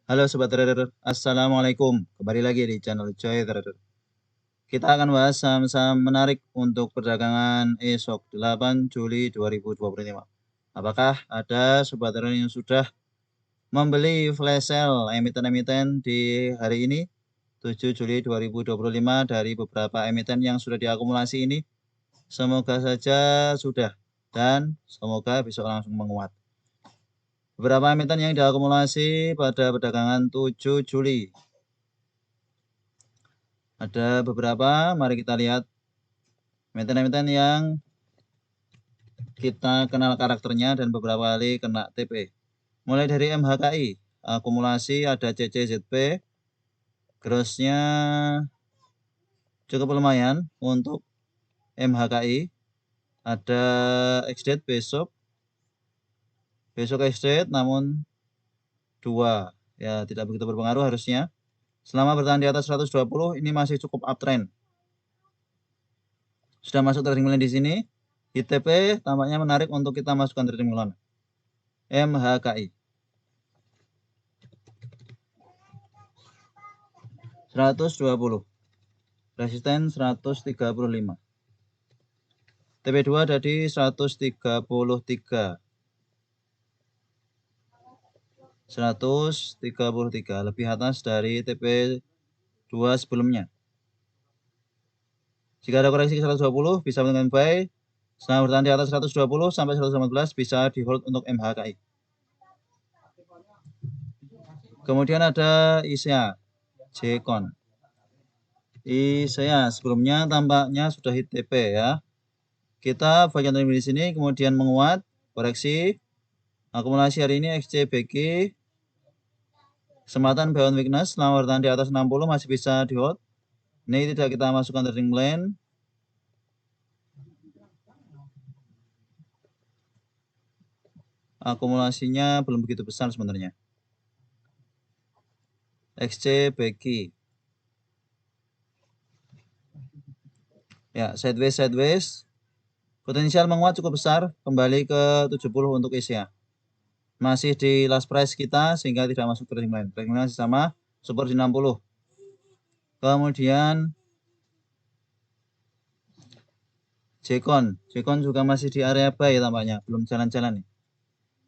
Halo Sobat Trader, Assalamualaikum. Kembali lagi di channel Joy Trader. Kita akan bahas saham-saham menarik untuk perdagangan esok 8 Juli 2025. Apakah ada Sobat Trader yang sudah membeli flash sale emiten-emiten di hari ini 7 Juli 2025 dari beberapa emiten yang sudah diakumulasi ini? Semoga saja sudah dan semoga besok langsung menguat. Beberapa emiten yang diakumulasi pada perdagangan 7 Juli. Ada beberapa, mari kita lihat emiten-emiten yang kita kenal karakternya dan beberapa kali kena TP. Mulai dari MHKI, akumulasi ada CCZP, grossnya cukup lumayan untuk MHKI. Ada XDate besok XDate namun 2, ya tidak begitu berpengaruh harusnya. Selama bertahan di atas 120 ini masih cukup uptrend. Sudah masuk trading plan di sini. ITP tampaknya menarik untuk kita masukkan trading plan. MHKI 120, resisten 135, TP2 ada di 133, 133 lebih atas dari TP2 sebelumnya. Jika ada koreksi ke 120 bisa dengan buy. Selama bertahan di atas 120 sampai 115 bisa di hold untuk MHKI. Kemudian ada ISEA, Jcon. ISEA sebelumnya tampaknya sudah hit TP ya. Kita bagian di sini kemudian menguat, koreksi. Akumulasi hari ini XCBG kesempatan buy on weakness selama bertahan di atas 60 masih bisa di hold. Ini tidak kita masukkan trading plan. Akumulasinya belum begitu besar sebenarnya. XCBG. Ya, sideways. Potensial menguat cukup besar, kembali ke 70 untuk ISEA. Masih di last price kita sehingga tidak masuk trading plan. Trading plan masih sama, support di 60. Kemudian Jcon juga masih di area buy tampaknya, belum jalan-jalan nih.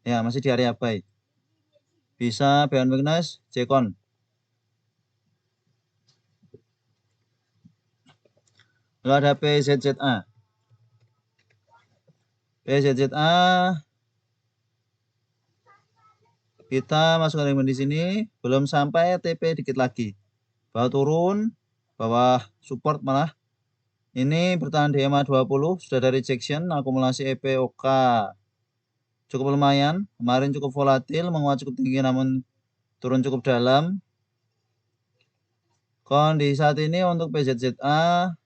Ya, masih di area buy. Bisa buy on weakness Jcon. Lalu ada PZZA. Kita masukkan di sini, belum sampai TP dikit lagi. Bawah turun, bawah support malah. Ini bertahan di EMA 20, sudah ada rejection, akumulasi EPOK cukup lumayan. Kemarin cukup volatil, menguat cukup tinggi namun turun cukup dalam. Kondisi saat ini untuk PZZA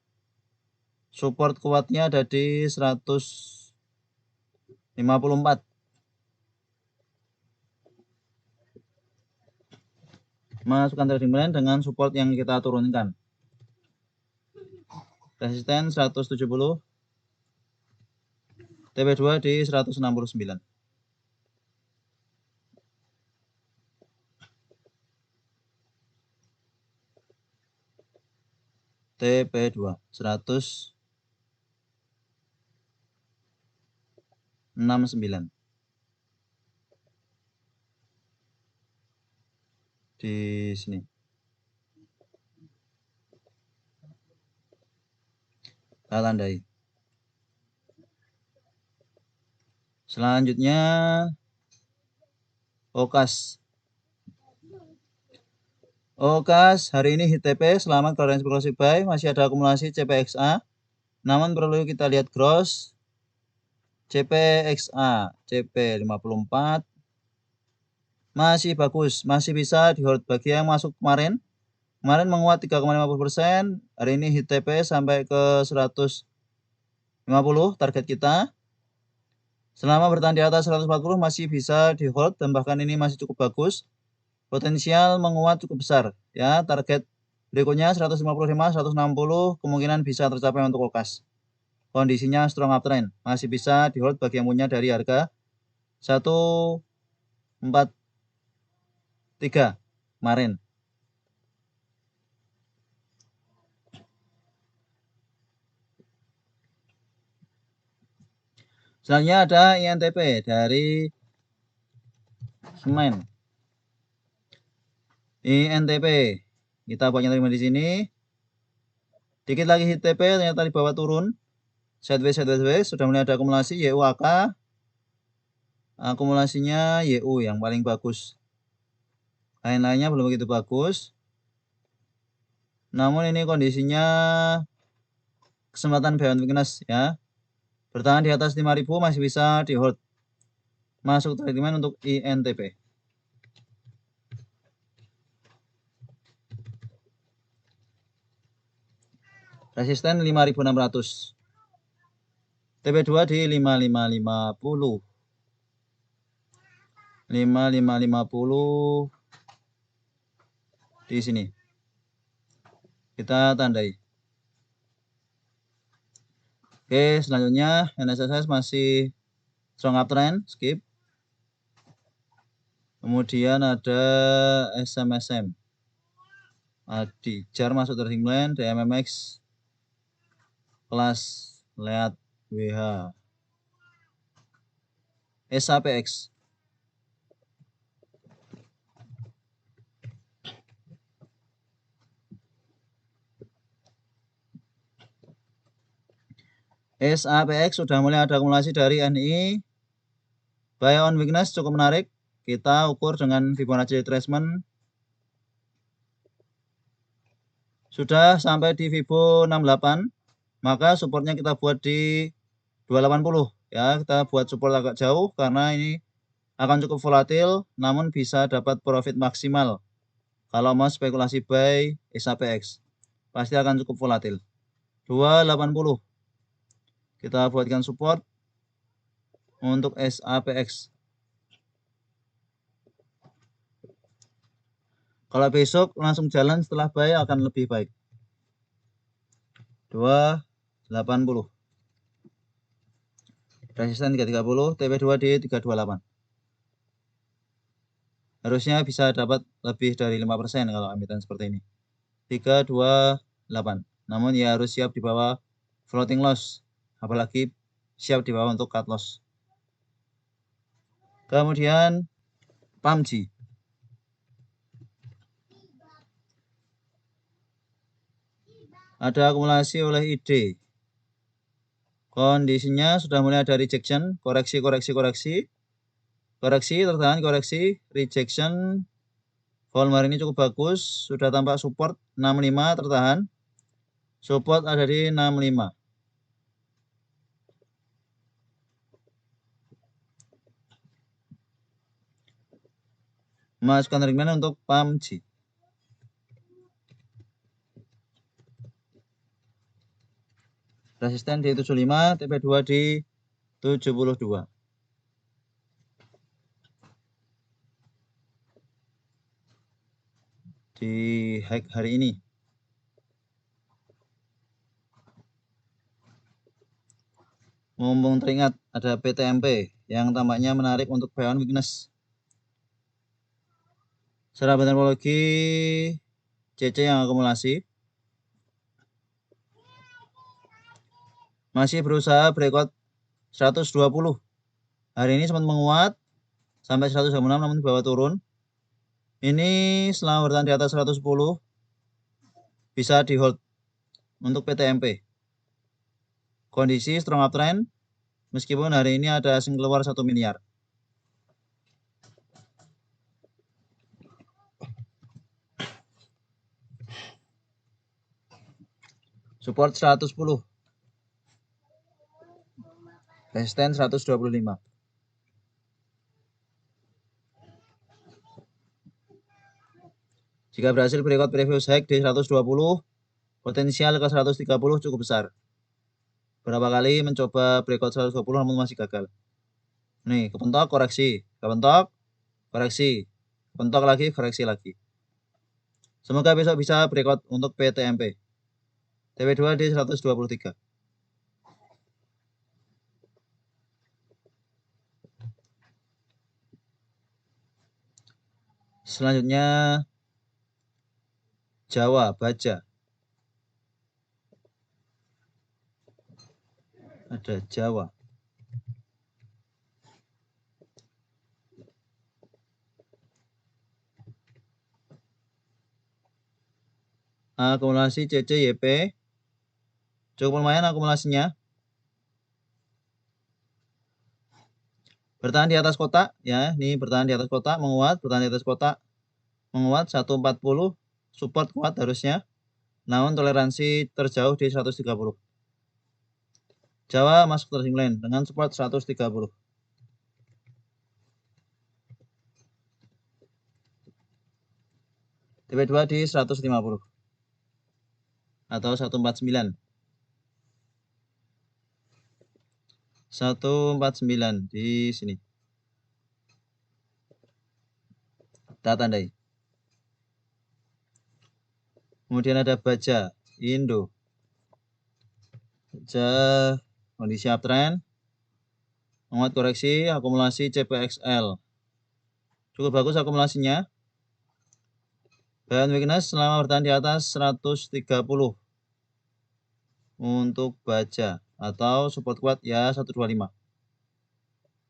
support kuatnya ada di 154. Masukkan trading plan dengan support yang kita turunkan. Resisten 170, TP2 di 169. TP2 169 di sini. Kita tandai. Selanjutnya Okas hari ini hit TP, selamat toleransi progressive buy, masih ada akumulasi CPXA. Namun perlu kita lihat gross CPXA CP54 masih bagus, masih bisa di hold. Bagi yang masuk kemarin menguat 3,50%, hari ini hit TP sampai ke 150 target kita. Selama bertahan di atas 140 masih bisa di hold dan bahkan ini masih cukup bagus. Potensial menguat cukup besar ya. Target berikutnya 155, 160 kemungkinan bisa tercapai untuk Okas. Kondisinya strong uptrend, masih bisa di hold bagi yang punya dari harga 143. kemarin. Selanjutnya ada INTP dari semen. INTP kita buat yang terima di sini. Dikit lagi hit TP, ternyata di bawah turun. Sideways, sudah mulai ada akumulasi YUAK. Akumulasinya YU yang paling bagus. Lain-lainnya belum begitu bagus. Namun ini kondisinya kesempatan buy on weakness ya. Bertahan di atas 5.000 masih bisa di hold. Masuk trade demand untuk INTP. Resisten 5.600. TP2 di 5550. 5550 di sini. Kita tandai. Oke, selanjutnya NSSS masih strong uptrend, skip. Kemudian ada SMSM. Adijar masuk trading plan, DMMX kelas lihat WH. SAPX. SAPX sudah mulai ada akumulasi dari NI. Buy on weakness cukup menarik. Kita ukur dengan Fibonacci retracement. Sudah sampai di Fibo 68. Maka supportnya kita buat di 280 ya. Kita buat support agak jauh karena ini akan cukup volatil, namun bisa dapat profit maksimal. Kalau mau spekulasi buy SAPX, pasti akan cukup volatil. 280 kita buatkan support untuk SAPX. Kalau besok langsung jalan setelah buy akan lebih baik. 280. Resisten 330, TP2 di 328. Harusnya bisa dapat lebih dari 5% kalau emiten seperti ini. 328. Namun ya harus siap di bawah floating loss. Apalagi siap di bawah untuk cut loss. Kemudian PUBG. Ada akumulasi oleh ID. Kondisinya sudah mulai ada rejection, koreksi, tertahan, koreksi, rejection. Volume hari ini cukup bagus, sudah tampak support 65 tertahan. Support ada di 65. Masukkan trade untuk PUBG. Resisten di 75, TP2 di 72. Di high hari ini. Mumpung teringat ada PTMP yang tampaknya menarik untuk buy on weakness. Secara teknologi CC yang akumulasi masih berusaha breakout 120. Hari ini sempat menguat sampai 126 namun di bawah turun. Ini selama bertahan di atas 110 bisa di hold untuk PTMP. Kondisi strong uptrend meskipun hari ini ada asing keluar 1 miliar. Support 110. Resisten 125. Jika berhasil breakout previous high di 120, potensial ke 130 cukup besar. Berapa kali mencoba breakout 120 namun masih gagal. Nih, kepentok koreksi, kepentok koreksi, kepentok lagi koreksi lagi. Semoga besok bisa breakout untuk PTMP. TP2 di 123. Selanjutnya Jawa, baja. Ada Jawa. Akumulasi CC YP. Cukup lumayan akumulasinya. Bertahan di atas kotak ya, ini bertahan di atas kotak, menguat, bertahan di atas kotak, menguat 140, support kuat harusnya. Namun toleransi terjauh di 130. Jawa masuk trending line dengan support 130. TP2 di 150 atau 149. 149 di sini. Kita tandai. Kemudian ada baja Indo. Baja kondisi uptrend. Menguat koreksi, akumulasi CPXL. Cukup bagus akumulasinya. Dan weakness selama bertahan di atas 130 untuk baja atau support kuat ya 125.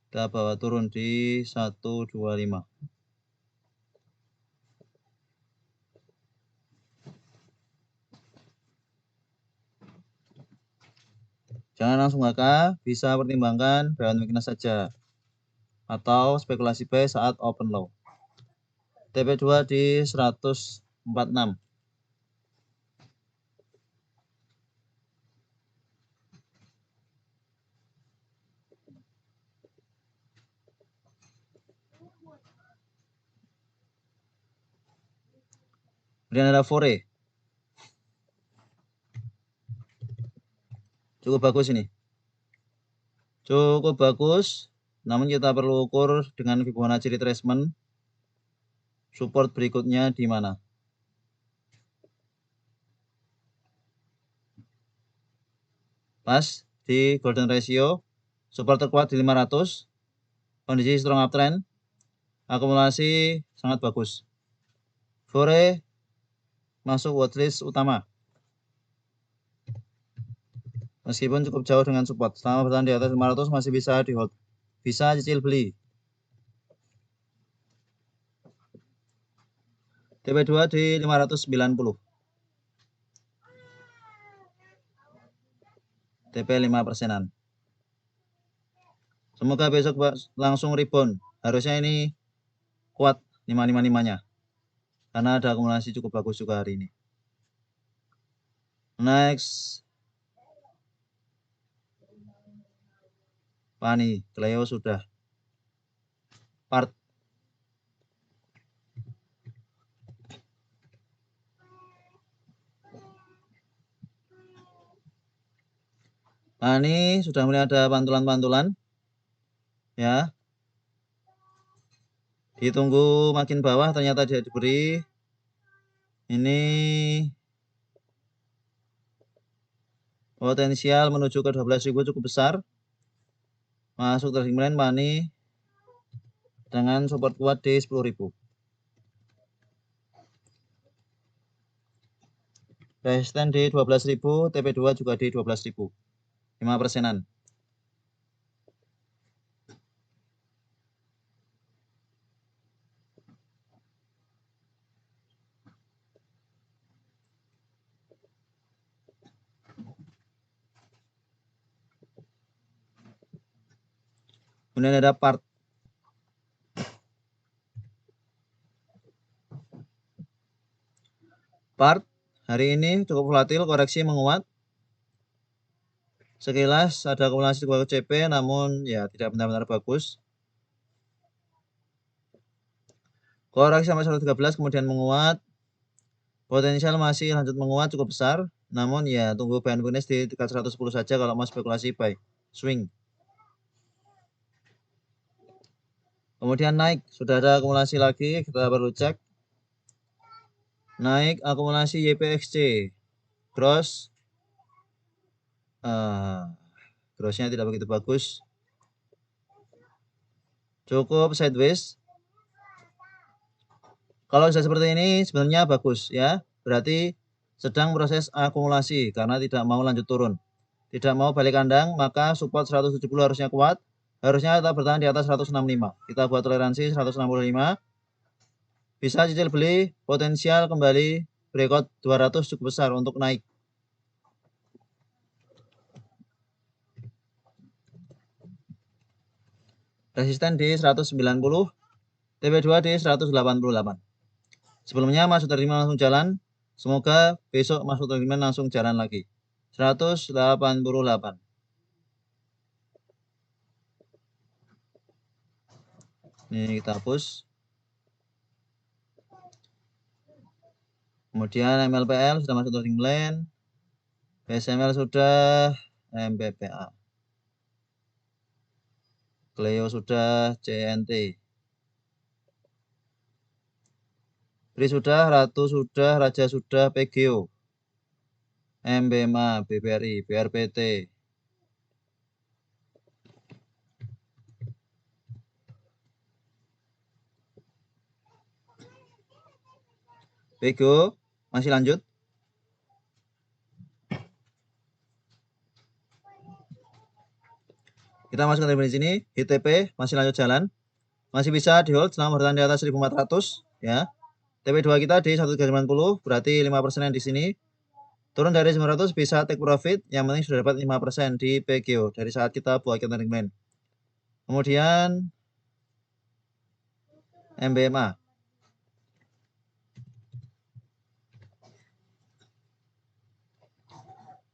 Kita bawa turun di 125. Jangan langsung HK, bisa pertimbangkan band weakness saja atau spekulasi buy saat open low. TP2 di 146. Kemudian ada Fore. Cukup bagus ini. Cukup bagus. Namun kita perlu ukur dengan Fibonacci retracement. Support berikutnya di mana? Pas di golden ratio. Support terkuat di 500. Kondisi strong uptrend. Akumulasi sangat bagus. Fore masuk watchlist utama. Meskipun cukup jauh dengan support. Selama bertahan di atas 500 masih bisa di hold. Bisa cicil beli. TP2 di 590. TP 5%. Semoga besok langsung rebound. Harusnya ini kuat 555-nya. Karena ada akumulasi cukup bagus juga hari ini. Next. Pani, Cleo sudah. Part. Pani sudah mulai ada pantulan-pantulan. Ya. Ditunggu makin bawah ternyata dia diberi. Ini potensial menuju ke 12.000 cukup besar. Masuk trading line Pani dengan support kuat di 10.000. Resisten di 12.000, TP2 juga di 12.000. 5%-an. Kemudian ada part. Part hari ini cukup volatil, koreksi menguat. Sekilas ada akumulasi dua CP namun ya tidak benar-benar bagus. Koreksi sampai 113 kemudian menguat. Potensial masih lanjut menguat cukup besar. Namun ya tunggu band weakness di dekat 110 saja kalau mau spekulasi buy. Swing. Kemudian naik. Sudah ada akumulasi lagi. Kita perlu cek. Naik akumulasi YPXC. Gross. Grossnya tidak begitu bagus. Cukup sideways. Kalau sudah seperti ini sebenarnya bagus ya. berarti sedang proses akumulasi karena tidak mau lanjut turun. Tidak mau balik kandang, maka support 170 harusnya kuat. Harusnya tetap bertahan di atas 165. Kita buat toleransi 165. Bisa cicil beli, potensial kembali breakout 200 cukup besar untuk naik. Resisten di 190, TP2 di 188. Sebelumnya masuk terima langsung jalan. Semoga besok masuk terima langsung jalan lagi. 188. Ini kita hapus. Kemudian MLPL sudah masuk trading plan. BSML sudah, MBPA. Cleo sudah, CNT. BRI sudah, Ratu sudah, Raja sudah, PGO. MBMA, BBRI, BRPT. PGO masih lanjut. Kita masukkan dari sini, ITP masih lanjut jalan. Masih bisa di hold selama bertahan di atas 1400 ya. TP2 kita di 190, berarti 5% di sini. Turun dari 900 bisa take profit, yang penting sudah dapat 5% di PGO dari saat kita buat counter plan. Kemudian MBMA.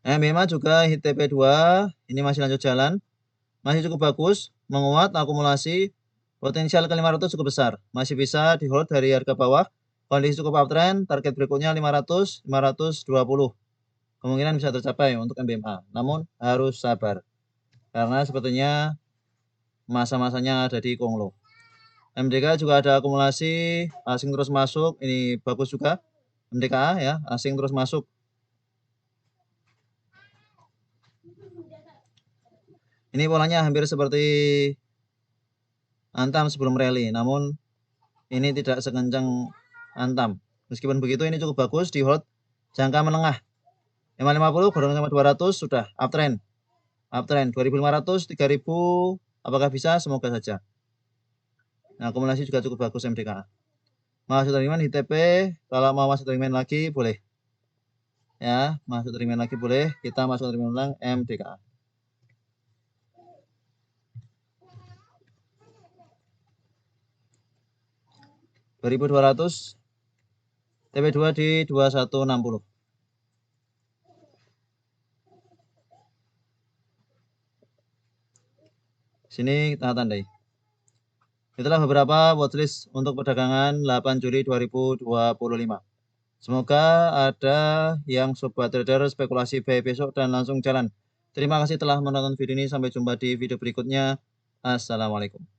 MBMA juga hit TP2, ini masih lanjut jalan. Masih cukup bagus, menguat, akumulasi, potensial ke 500 cukup besar. Masih bisa di hold dari harga bawah. Kondisi cukup uptrend, target berikutnya 500, 520. Kemungkinan bisa tercapai untuk MBMA, namun harus sabar. Karena sepertinya masa-masanya ada di Konglo. MDK juga ada akumulasi, asing terus masuk, ini bagus juga. MDKA ya, asing terus masuk. Ini polanya hampir seperti Antam sebelum rally, namun ini tidak sekencang Antam. Meskipun begitu ini cukup bagus di hold jangka menengah. 550 bareng sama 200 sudah uptrend. Uptrend 2500, 3000 apakah bisa? Semoga saja. Nah, akumulasi juga cukup bagus MDKA. Masuk terima di TP, kalau mau masuk terima lagi boleh. Ya, masuk terima lagi boleh. Kita masuk terima ulang MDKA. $2.200, TP2 di 2160. Sini kita tandai. Itulah beberapa watchlist untuk perdagangan 8 Juli 2025. Semoga ada yang sobat trader spekulasi buy besok dan langsung jalan. Terima kasih telah menonton video ini. Sampai jumpa di video berikutnya. Assalamualaikum.